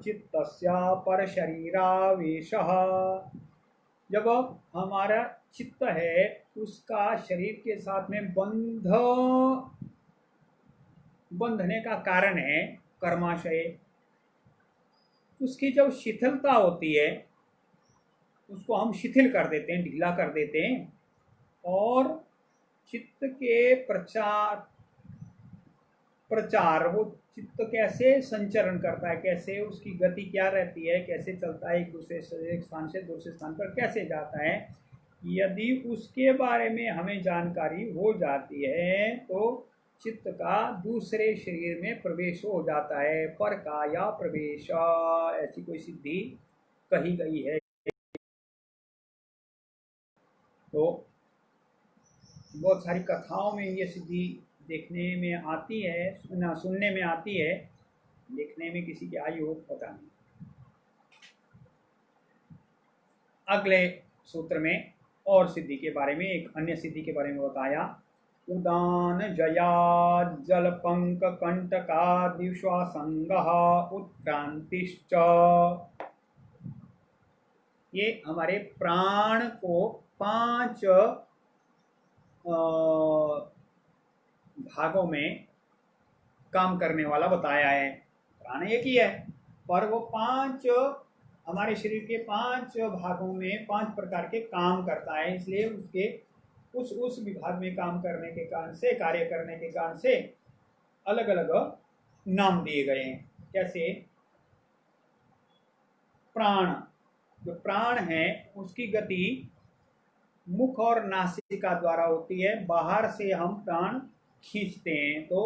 चित्तस्य पर शरीरावेशः। जब हमारा चित्त है उसका शरीर के साथ में बंधने का कारण है कर्माशय। उसकी जब शिथिलता होती है उसको हम शिथिल कर देते हैं, ढीला कर देते हैं, और चित्त के प्रचार वो चित्त कैसे संचरण करता है, कैसे उसकी गति क्या रहती है, कैसे चलता है, एक दूसरे से, एक स्थान से दूसरे स्थान पर कैसे जाता है, यदि उसके बारे में हमें जानकारी हो जाती है तो चित्त का दूसरे शरीर में प्रवेश हो जाता है। पर काया प्रवेश, ऐसी कोई सिद्धि कही गई है। तो बहुत सारी कथाओं में ये सिद्धि देखने में आती है, सुनने में आती है, देखने में किसी की आई हो पता नहीं। अगले सूत्र में और सिद्धि के बारे में, एक अन्य सिद्धि के बारे में बताया। उदान जया जल पंक कंटका दिश्वासंगः उत्क्रांतिश्च। ये हमारे प्राण को 5 भागों में काम करने वाला बताया है। प्राण एक ही है, पर वो 5 हमारे शरीर के 5 भागों में 5 प्रकार के काम करता है। इसलिए उसके उस विभाग में काम करने के कारण से, कार्य करने के कारण से अलग अलग नाम दिए गए हैं। कैसे? प्राण, जो प्राण है उसकी गति मुख और नासिका द्वारा होती है। बाहर से हम प्राण खींचते हैं तो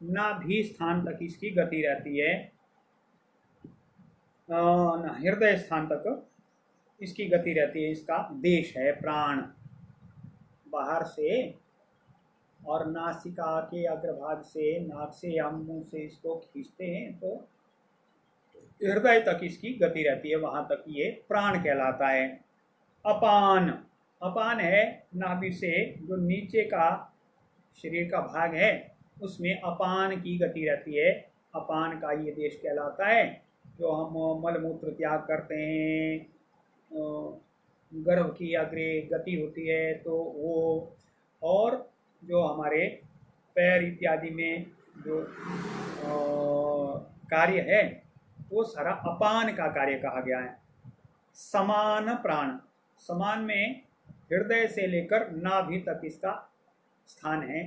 नाभि स्थान तक इसकी गति रहती है, हृदय स्थान तक इसकी गति रहती है। इसका देश है प्राण। बाहर से और नासिका के अग्रभाग से, नाक से या मुंह से इसको खींचते हैं तो हृदय तक इसकी गति रहती है, वहां तक ये प्राण कहलाता है। अपान, अपान है नाभि से जो नीचे का शरीर का भाग है उसमें अपान की गति रहती है। अपान का ये देश कहलाता है। जो हम मल मूत्र त्याग करते हैं, गर्भ की अग्रे गति होती है तो वो, और जो हमारे पैर इत्यादि में जो कार्य है वो सारा अपान का कार्य कहा गया है। समान प्राण, समान में हृदय से लेकर नाभि तक इसका स्थान है।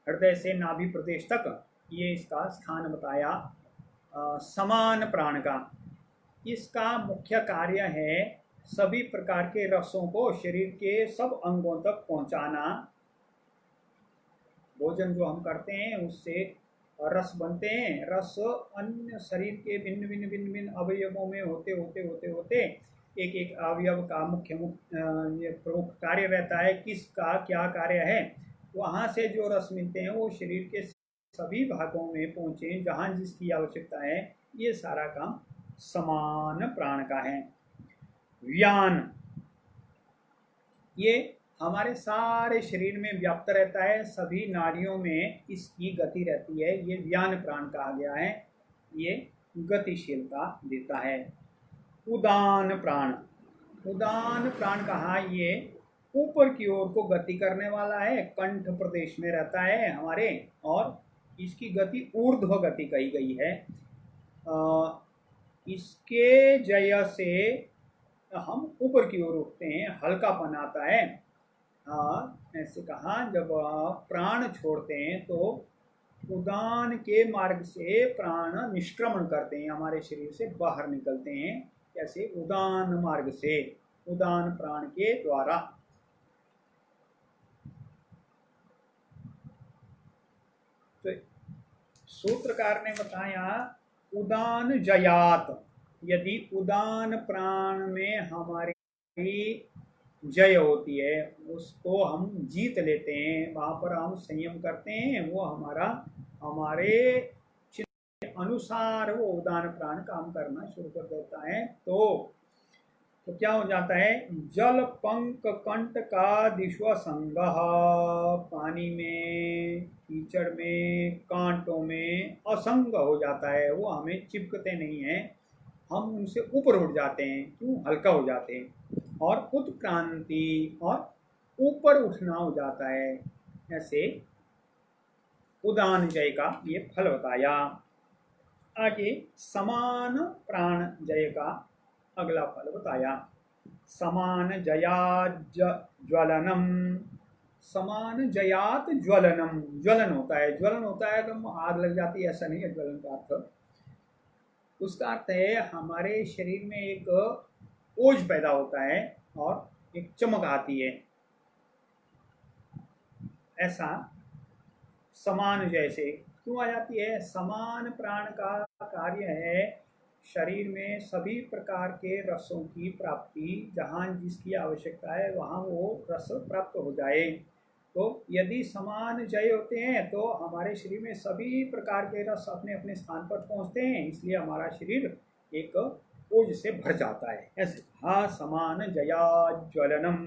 हृदय से नाभि प्रदेश तक ये इसका स्थान बताया समान प्राण का। इसका मुख्य कार्य है सभी प्रकार के रसों को शरीर के सब अंगों तक पहुंचाना। भोजन जो हम करते हैं उससे रस बनते हैं। रस अन्य शरीर के भिन्न भिन्न भिन्न भिन्न अवयवों में होते होते होते होते एक एक अवयव का मुख्य ये प्रमुख कार्य रहता है, किसका क्या कार्य है। वहाँ से जो रस मिलते हैं वो शरीर के सभी भागों में पहुँचे जहाँ जिसकी आवश्यकता है। ये सारा काम समान प्राण का है। व्यान, ये हमारे सारे शरीर में व्याप्त रहता है, सभी नाड़ियों में इसकी गति रहती है। ये व्यान प्राण कहा गया है। ये गतिशीलता देता है। उदान प्राण, उदान प्राण कहा, ये ऊपर की ओर को गति करने वाला है, कंठ प्रदेश में रहता है हमारे, और इसकी गति ऊर्ध्व गति कही गई है। इसके जय से हम ऊपर की ओर उठते हैं, हल्कापन आता है। ऐसे कहा, जब प्राण छोड़ते हैं तो उदान के मार्ग से प्राण निष्क्रमण करते हैं, हमारे शरीर से बाहर निकलते हैं। कैसे? उदान मार्ग से, उदान प्राण के द्वारा। तो सूत्रकार ने बताया उदान जयात, यदि उदान प्राण में हमारी जय होती है, उसको हम जीत लेते हैं, वहां पर हम संयम करते हैं, वो हमारे अनुसार वो उदान प्राण काम करना शुरू कर देता है। तो क्या हो जाता है? जल पंक कंट का दिश्व संग, पानी में, कीचड़ में, कांटों में असंग हो जाता है, वो हमें चिपकते नहीं है, हम उनसे ऊपर उठ जाते हैं। क्यों? हल्का हो जाते हैं। और उत्क्रांति, और ऊपर उठना हो जाता है। ऐसे उदान जय का ये फल बताया। आगे समान प्राण जय का अगला फल बताया। समान जयात ज्वलनम, समान जयात ज्वलनम, ज्वलन होता है। ज्वलन होता है तो आग लग जाती है, ऐसा नहीं है ज्वलन का अर्थ। उसका अर्थ है हमारे शरीर में एक ओज पैदा होता है और एक चमक आती है। ऐसा समान जैसे क्यों आ जाती है? समान प्राण का कार्य है शरीर में सभी प्रकार के रसों की प्राप्ति, जहाँ जिसकी आवश्यकता है वहाँ वो रस प्राप्त हो जाए। तो यदि समान जय होते हैं तो हमारे शरीर में सभी प्रकार के रस अपने अपने स्थान पर पहुँचते हैं, इसलिए हमारा शरीर एक ओज से भर जाता है। ऐसे कहा समान जया ज्वलनम।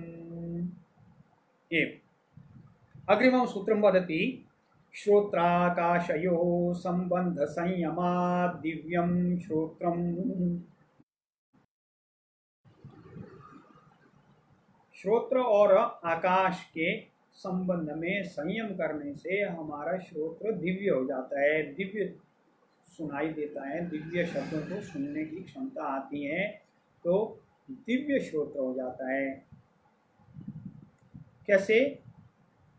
अग्रिमं सूत्रं वदति श्रोत्राकाशयो संबंध संयमा दिव्यं श्रोत्रम। श्रोत्र और आकाश के संबंध में संयम करने से हमारा श्रोत्र दिव्य हो जाता है, दिव्य सुनाई देता है, दिव्य शब्दों को सुनने की क्षमता आती है, तो दिव्य श्रोत्र हो जाता है। कैसे?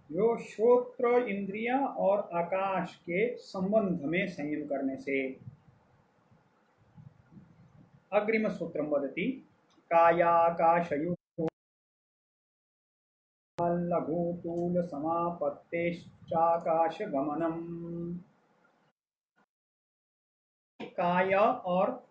जो श्रोत्र इंद्रिया और आकाश के संबंध में संयम करने से। अग्रिम सूत्रम वदति कायाकाशयो भूतूल समापत्तेश्चाकाश गमनम। काय और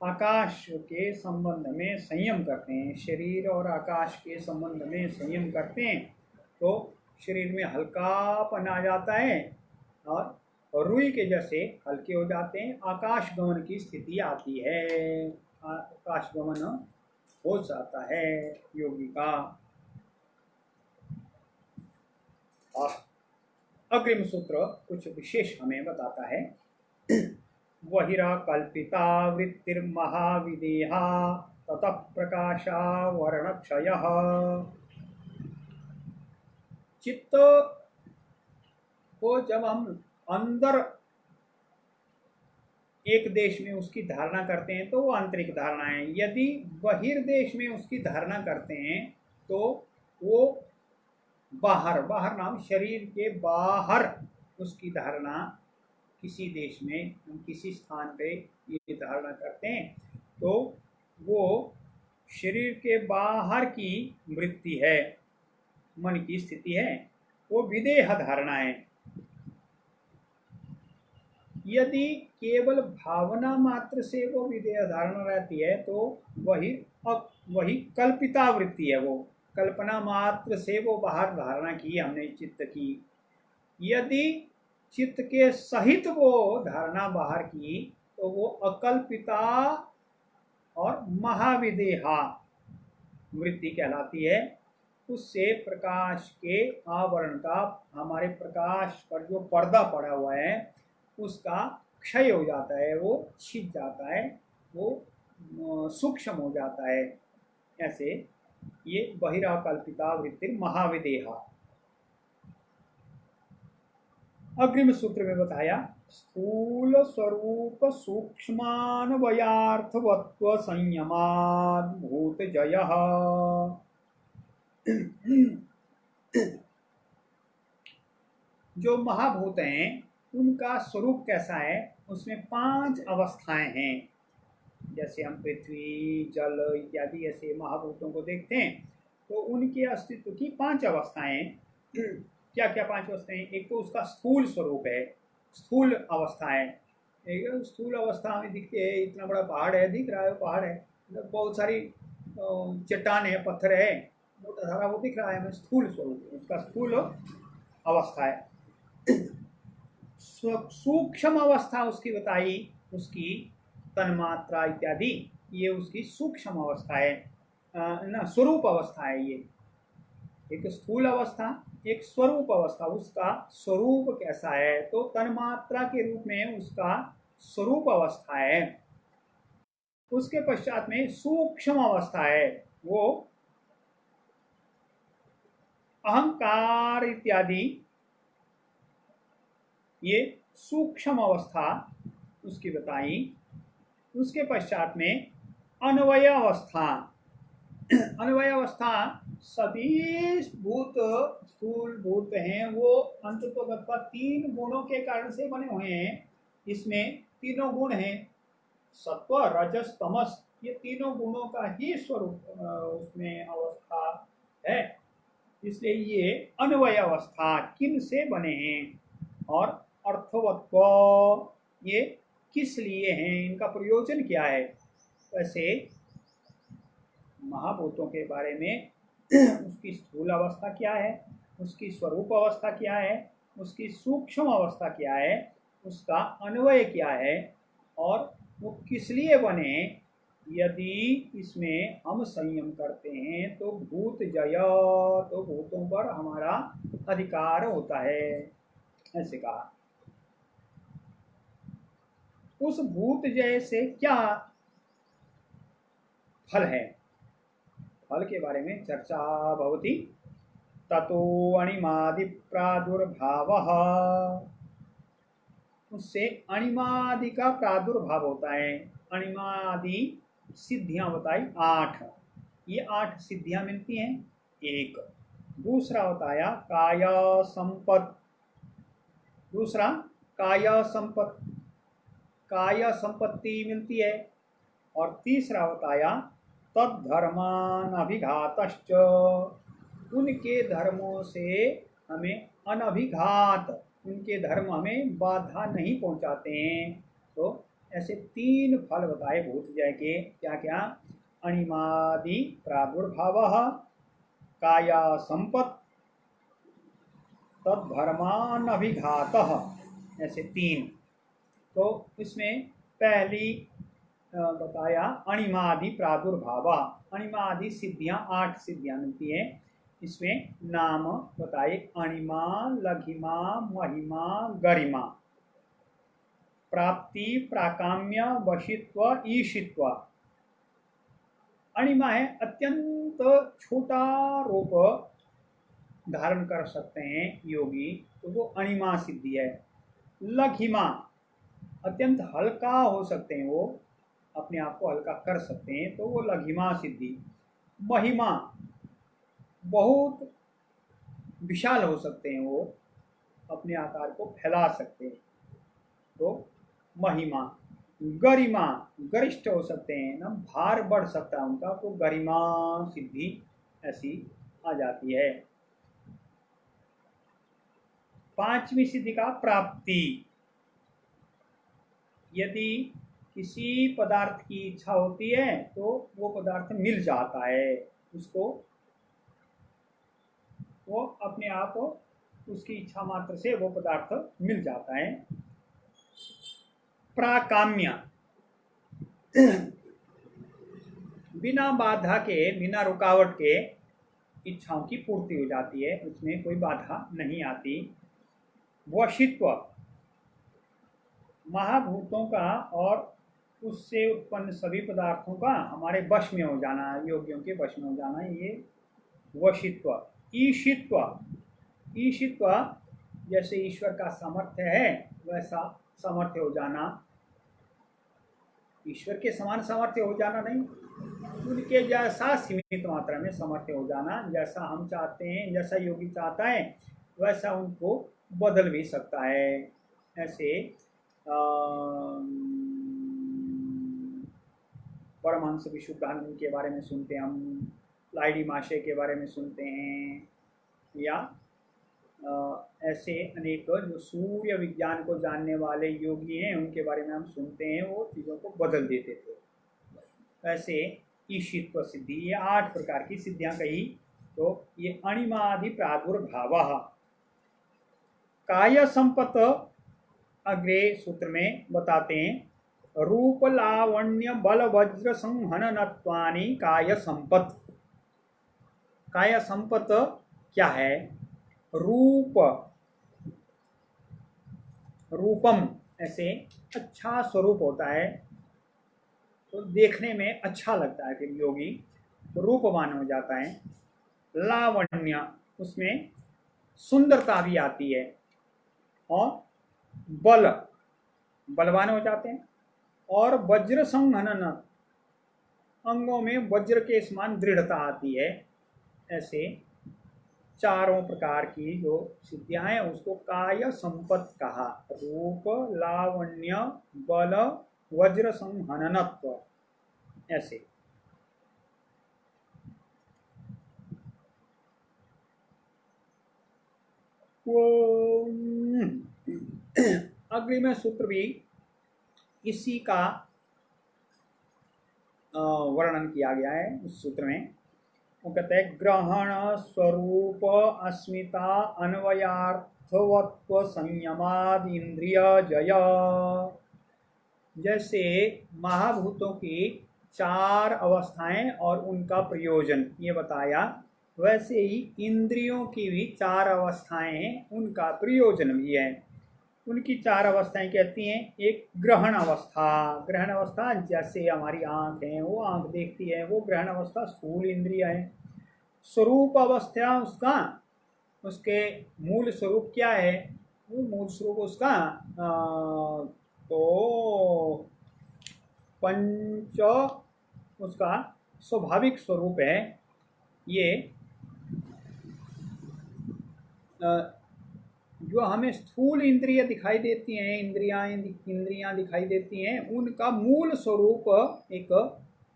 आकाश के संबंध में संयम करते हैं, शरीर और आकाश के संबंध में संयम करते हैं तो शरीर में हल्कापन आ जाता है और रुई के जैसे हल्के हो जाते हैं, आकाश गमन की स्थिति आती है, आकाश गमन हो जाता है योगी का। अग्रिम सूत्र कुछ विशेष हमें बताता है। वहिराकल्पिता वृत्तिर्महाविदेहा ततः प्रकाशा वर्णक्षयः। चित्त को जब हम अंदर एक देश में उसकी धारणा करते हैं तो वो आंतरिक धारणा है, यदि बहिर्देश में उसकी धारणा करते हैं तो वो बाहर, बाहर नाम शरीर के बाहर उसकी धारणा, किसी देश में हम किसी स्थान पे ये धारणा करते हैं तो वो शरीर के बाहर की वृत्ति है, मन की स्थिति है, वो विदेह धारणा है। यदि केवल भावना मात्र से वो विदेह धारणा रहती है तो वही कल्पिता वृत्ति है, वो कल्पना मात्र से वो बाहर धारणा की हमने चित्त की। यदि चित्त के सहित वो धारणा बाहर की तो वो अकल्पिता और महाविदेहा वृत्ति कहलाती है। उससे प्रकाश के आवरण का, हमारे प्रकाश पर जो पर्दा पड़ा हुआ है उसका क्षय हो जाता है, वो छिप जाता है, वो सूक्ष्म हो जाता है। ऐसे ये बहिराकल्पिता वृत्ति महाविदेहा। अग्रिम सूत्र में बताया स्थूल स्वरूप सूक्ष्मान्वयार्थवत्व संयमाद् भूत जयः। जो महाभूत हैं उनका स्वरूप कैसा है, उसमें 5 अवस्थाएं हैं। जैसे हम पृथ्वी, जल इत्यादि ऐसे महाभूतों को देखते हैं तो उनके अस्तित्व की 5 अवस्थाएं। क्या क्या 5 अवस्थाएं? एक तो उसका स्थूल स्वरूप है, स्थूल अवस्था है। एक स्थूल अवस्था में दिखते है, इतना बड़ा पहाड़ है, दिख रहा है पहाड़ है, बहुत सारी चट्टान है, पत्थर है, मोटा सारा वो दिख रहा है, हमें स्थूल स्वरूप, उसका स्थूल अवस्था है। सूक्ष्म अवस्था उसकी बताई, उसकी तन्मात्रा इत्यादि, ये उसकी सूक्ष्म अवस्था है ना, स्वरूप अवस्था है। ये एक स्थूल अवस्था, एक स्वरूप अवस्था। उसका स्वरूप कैसा है तो तन्मात्रा के रूप में उसका स्वरूप अवस्था है। उसके पश्चात में सूक्ष्म अवस्था है, वो अहंकार इत्यादि, ये सूक्ष्म अवस्था उसकी बताई। उसके पश्चात में अन्वय अवस्था। अन्वय अवस्था, सभी भूत स्थूल भूत हैं वो अंततोगत्वा 3 गुणों के कारण से बने हुए हैं। इसमें तीनों गुण हैं, सत्व रजस तमस, ये तीनों गुणों का ही स्वरूप उसमें अवस्था है। इसलिए ये अन्वय अवस्था किन से बने हैं और अर्थवत्व, ये किस लिए हैं, इनका प्रयोजन क्या है। वैसे महाभूतों के बारे में उसकी स्थूल अवस्था क्या है, उसकी स्वरूप अवस्था क्या है, उसकी सूक्ष्म अवस्था क्या है, उसका अन्वय क्या है और वो किस लिए बने। यदि इसमें हम संयम करते हैं तो भूत जय, तो भूतों पर हमारा अधिकार होता है, ऐसे कहा। उस भूत जय से क्या फल है, फल के बारे में चर्चा भवति। ततो अणिमादि प्रादुर्भावः, उससे अणिमादि का प्रादुर्भाव होता है। अणिमादि सिद्धियां बताई 8, ये 8 सिद्धियां मिलती हैं। एक दूसरा बताया काय संपत्, दूसरा काय संपत्, काय संपत्ति मिलती है। और तीसरा बताया तद्धर्मान अभिघातश्च, उनके धर्मों से हमें अनभिघात, उनके धर्म हमें बाधा नहीं पहुंचाते हैं। तो ऐसे 3 फल बताए भूतजय के, क्या क्या? अणिमादि प्रादुर्भावः, काया संपत्, तद्धर्मान अभिघातः, ऐसे 3। तो इसमें पहली बताया अणिमादि प्रादुर्भावा। अणिमादि सिद्धियां, 8 सिद्धियां मिलती हैं। इसमें नाम बताए अणिमा, लघिमा, महिमा, गरिमा, प्राप्ति, प्राकाम्य, वशित्व, ईशित्व। अणिमा है अत्यंत छोटा रूप धारण कर सकते हैं योगी, तो वो अणिमा सिद्धि है। लघिमा, अत्यंत हल्का हो सकते हैं, वो अपने आप को हल्का कर सकते हैं, तो वो लघिमा सिद्धि। महिमा, बहुत विशाल हो सकते हैं, वो अपने आकार को फैला सकते हैं, तो महिमा। गरिमा, गरिष्ठ हो सकते हैं ना, भार बढ़ सकता है उनका, तो गरिमा सिद्धि ऐसी आ जाती है। 5वीं सिद्धि का प्राप्ति। यदि किसी पदार्थ की इच्छा होती है तो वो पदार्थ मिल जाता है उसको, वो अपने आप उसकी इच्छा मात्र से वो पदार्थ मिल जाता है। प्राकाम्य, बिना बाधा के, बिना रुकावट के इच्छाओं की पूर्ति हो जाती है, उसमें कोई बाधा नहीं आती। वशित्व, महाभूतों का और उससे उत्पन्न सभी पदार्थों का हमारे वश में हो जाना, योगियों के वश में हो जाना, ये वशित्व। ईशित्व, ईशित्व जैसे ईश्वर का सामर्थ्य है वैसा सामर्थ्य हो जाना, ईश्वर के समान सामर्थ्य हो जाना नहीं, उनके जैसा सीमित मात्रा में सामर्थ्य हो जाना। जैसा हम चाहते हैं, जैसा योगी चाहता है वैसा उनको बदल भी सकता है। ऐसे परमहंस विशुद्धानंद के बारे में सुनते हैं हम, लाइडी माशे के बारे में सुनते हैं, या ऐसे अनेक जो सूर्य विज्ञान को जानने वाले योगी हैं उनके बारे में हम सुनते हैं, वो चीज़ों को बदल देते थे। वैसे ईशित्व सिद्धि, ये 8 प्रकार की सिद्धियां कही। तो ये अणिमादि प्रादुर्भाव। काय संपत अग्रे सूत्र में बताते हैं, रूप लावण्य बल वज्र संहननत्वानि काय संपत। काय संपत क्या है? रूप, रूपम ऐसे अच्छा स्वरूप होता है, तो देखने में अच्छा लगता है, फिर योगी तो रूपवान हो जाता है। लावण्य, उसमें सुंदरता भी आती है, और बल, बलवान हो जाते हैं। और वज्र संहनन, अंगों में वज्र के समान दृढ़ता आती है। ऐसे 4 प्रकार की जो सिद्धियां हैं उसको काय संपत कहा। रूप, लावण्य, बल, वज्र संहननत्व, ऐसे। अग्रिम सूत्र भी इसी का वर्णन किया गया है उस सूत्र में। वो कहते हैं, ग्रहण स्वरूप अस्मिता अन्वयार्थवत्व संयमाद इंद्रिय जय। जैसे महाभूतों की 4 अवस्थाएं और उनका प्रयोजन ये बताया, वैसे ही इंद्रियों की भी 4 अवस्थाएं हैं, उनका प्रयोजन भी है। उनकी 4 अवस्थाएं कहती हैं, एक ग्रहण अवस्था। ग्रहण अवस्था जैसे हमारी आंख है, वो आंख देखती है, वो ग्रहण अवस्था स्थूल इंद्रिय है। स्वरूप अवस्था उसका, उसके मूल स्वरूप क्या है? वो मूल स्वरूप उसका तो पंच उसका स्वाभाविक स्वरूप है। ये जो हमें स्थूल इंद्रिय दिखाई देती हैं, इंद्रियां दिखाई देती हैं, उनका मूल स्वरूप एक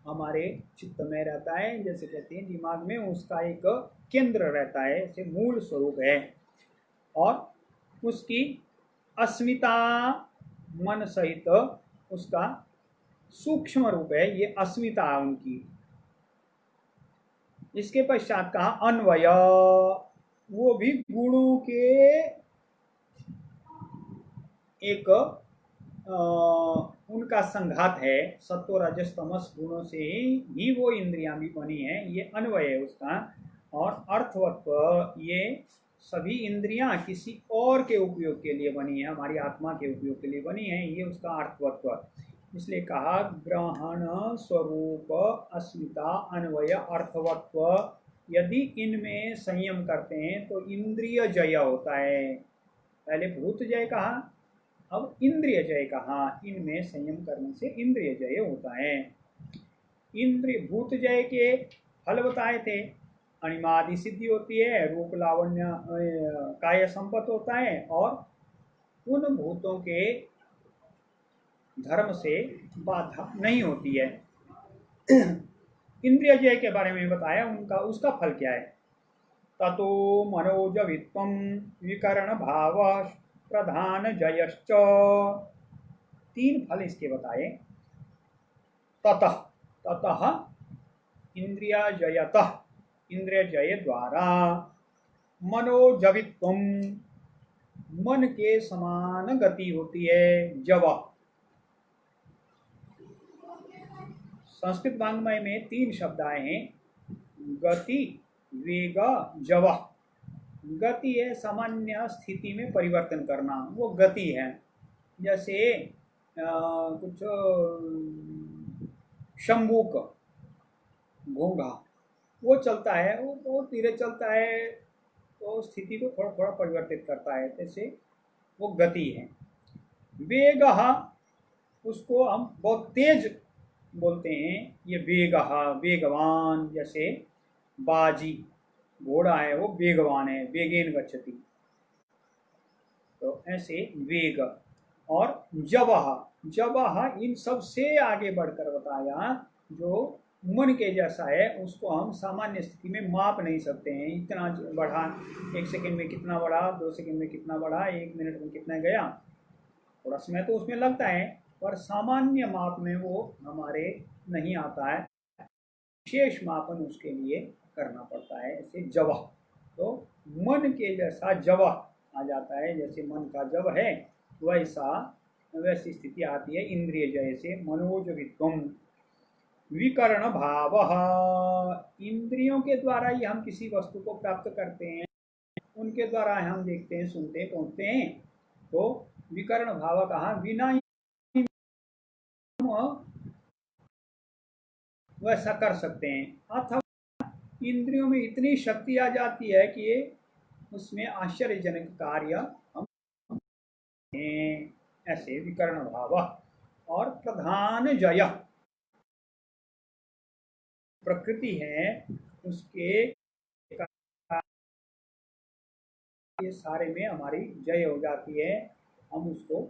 हमारे चित्त में रहता है। जैसे कहते हैं दिमाग में उसका एक केंद्र रहता है, ऐसे मूल स्वरूप है। और उसकी अस्मिता मन सहित उसका सूक्ष्म रूप है, ये अस्मिता उनकी। इसके पश्चात कहा अन्वय, वो भी गुणों के एक उनका संघात है। सत्व रजस तमस गुणों से ही वो इंद्रियां भी बनी है, ये अन्वय है उसका। और अर्थवत्व, ये सभी इंद्रियां किसी और के उपयोग के लिए बनी है, हमारी आत्मा के उपयोग के लिए बनी है, ये उसका अर्थवत्व। इसलिए कहा ग्रहण स्वरूप अस्मिता अन्वय अर्थवत्व। यदि इनमें संयम करते हैं तो इंद्रिय जय होता है। पहले भूत जय कहा, अब इंद्रिय जय कहा। इनमें संयम करने से इंद्रिय जय होता है। इंद्रिय भूत जय के फल बताए थे, अणिमादि सिद्धि होती है, रूप लावण्य काय संपत्ति होता है, और उन भूतों के धर्म से बाधा नहीं होती है। इंद्रिय जय के बारे में बताया, उनका उसका फल क्या है। ततो मनोजवित्वं विकरण भाव प्रधान जयश्च। तीन फल इसके बताए। ततः, ततः इंद्रिय जयतः, इंद्रिय जय द्वारा, मनोजवित्वम, मन के समान गति होती है। जव, संस्कृत वाङ्मय में तीन शब्द आए हैं, गति, वेग, जव। गति है सामान्य स्थिति में परिवर्तन करना, वो गति है। जैसे कुछ शंभूक घोंघा, वो चलता है, वो धीरे चलता है, तो स्थिति को थोड़ा थोड़ा परिवर्तित करता है, जैसे वो गति है। वेग, उसको हम बहुत तेज बोलते हैं, ये वेग, वेगवान। जैसे बाजी घोड़ा है, वो वेगवान है, वेगेन गच्छति, तो ऐसे वेग। और जवह, जवह इन सब से आगे बढ़कर बताया, जो मन के जैसा है, उसको हम सामान्य स्थिति में माप नहीं सकते हैं। इतना बढ़ा, 1 सेकंड में कितना बढ़ा, 2 सेकंड में कितना बढ़ा, 1 मिनट में कितना गया, थोड़ा समय तो उसमें लगता है, पर सामान्य माप में वो हमारे नहीं आता है, विशेष मापन उसके लिए करना पड़ता है। ऐसे जवह, तो मन के जैसा जवह आ जाता है, जैसे मन का जव है वैसी स्थिति आती है इंद्रिय जय से। मनोजवित्वम विकरण भाव, इंद्रियों के द्वारा ही हम किसी वस्तु को प्राप्त करते हैं, उनके द्वारा हम देखते हैं, सुनते हैं, पहुंचते हैं। तो विकरण भाव कहा, बिना वैसा कर सकते हैं, अथवा इंद्रियों में इतनी शक्ति आ जाती है कि उसमें आश्चर्यजनक कार्य हम ऐसे विकर्ण भाव। और प्रधान जय, प्रकृति है उसके, ये सारे में हमारी जय हो जाती है, हम उसको